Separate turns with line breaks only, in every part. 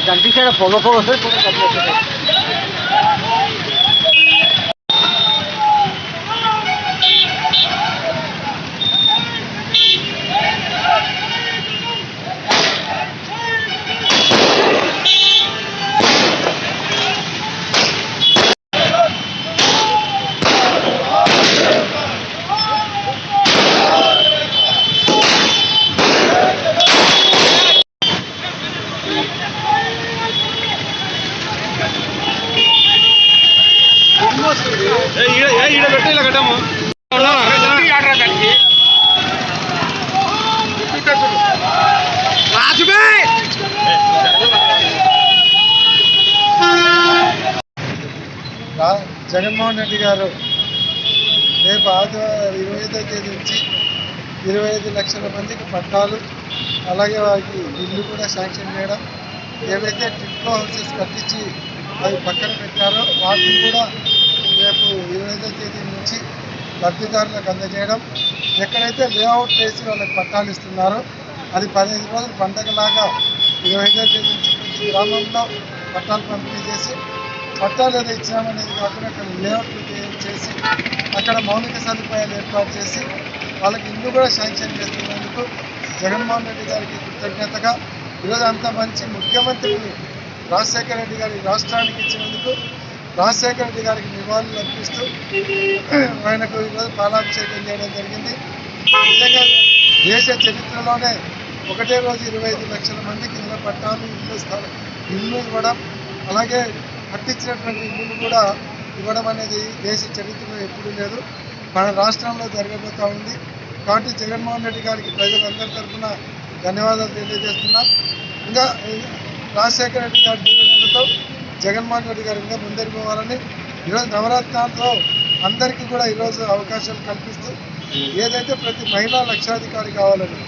కనిపించాడు పొగ వస్తుంది పొగ కనిపిస్తుంది.
జగన్మోహన్ రెడ్డి గారు రేపు ఆదివారం 25వ తేదీ నుంచి 25 లక్షల మందికి పట్టాలు, అలాగే వారికి ఇల్లు కూడా శాంక్షన్ చేయడం, ఏవైతే టిట్కో హౌసెస్ కట్టించి అవి పక్కన పెట్టారో వాటిని కూడా రేపు 25వ తేదీ నుంచి లబ్ధిదారులకు అందజేయడం, ఎక్కడైతే లేఅవుట్ వేసి వాళ్ళకి పట్టాలు ఇస్తున్నారో అది 15 రోజులు పండగలాగా 25వ తేదీ నుంచి ప్రతి గ్రామంలో పట్టాలు పంపిణీ చేసి, పట్టాలు ఏదో ఇచ్చామనేది కాకుండా అక్కడ లేఅవుట్లు చేసి అక్కడ మౌలిక సదుపాయాలు ఏర్పాటు చేసి వాళ్ళకి ఇల్లు కూడా శాంక్షన్ చేస్తున్నందుకు జగన్మోహన్ రెడ్డి గారికి కృతజ్ఞతగా ఈరోజు అంత మంచి ముఖ్యమంత్రిని రాజశేఖర రెడ్డి గారి రాష్ట్రానికి ఇచ్చినందుకు రాజశేఖర రెడ్డి గారికి నివాళులు అర్పిస్తూ ఆయనకు ఈరోజు పాలాభిషేకం చేయడం జరిగింది. నిజంగా దేశ చరిత్రలోనే ఒకటే రోజు 25 లక్షల మందికి ఇళ్ళ పట్టాలు, ఇల్లు ఇవ్వడం, అలాగే కట్టించినటువంటి ఇల్లులు కూడా ఇవ్వడం అనేది దేశ చరిత్రలో ఎప్పుడూ లేదు, మన రాష్ట్రంలో జరగబోతూ ఉంది. కాబట్టి జగన్మోహన్ రెడ్డి గారికి ప్రజలందరి తరఫున ధన్యవాదాలు తెలియజేస్తున్నాం. ఇంకా రాజశేఖర రెడ్డి గారి దీవెనలతో జగన్మోహన్ రెడ్డి గారు ఇంకా ముందరికి పోవాలని ఈరోజు నవరత్నాలతో అందరికీ కూడా ఈరోజు అవకాశాలు కల్పిస్తూ ఏదైతే ప్రతి మహిళా లక్షాధికారి కావాలని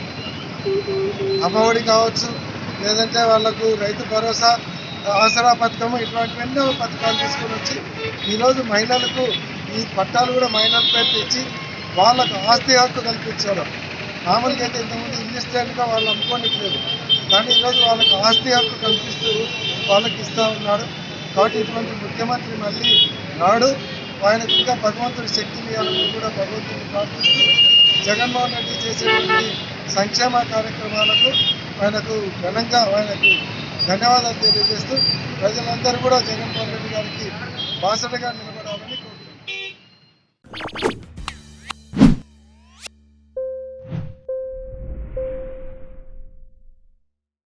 అమ్మఒడి కావచ్చు, లేదంటే వాళ్లకు రైతు భరోసా, ఆసరా పథకము, ఇటువంటి ఎన్నో పథకాలు తీసుకొని వచ్చి ఈరోజు మహిళలకు ఈ పట్టాలు కూడా మహిళల పేరు తెచ్చి వాళ్ళకు ఆస్తి హక్కు కల్పించారు. మామూలుగా అయితే ఇంతకుముందు ఇన్వెస్ట్మెంట్గా వాళ్ళు అమ్ముకోనిట్లేదు, కానీ ఈరోజు వాళ్ళకు ఆస్తి హక్కు కల్పిస్తూ వాళ్ళకి ఇస్తూ ఉన్నాడు. కాబట్టి ఇటువంటి ముఖ్యమంత్రి మళ్ళీ నాడు ఆయనకు ఇంకా భగవంతుడి శక్తిని ఇవ్వాలని కూడా భగవంతుడిని ప్రార్థిస్తూ జగన్మోహన్ రెడ్డి చేసేటువంటి సంక్షేమ కార్యక్రమాలకు ఆయనకు ఘనంగా ఆయనకు ధన్యవాదాలు తెలియజేస్తూ ప్రజలందరూ కూడా జగన్మోహన్ రెడ్డి గారికి బాసటగా నిలబడాలని కోరుతున్నాను.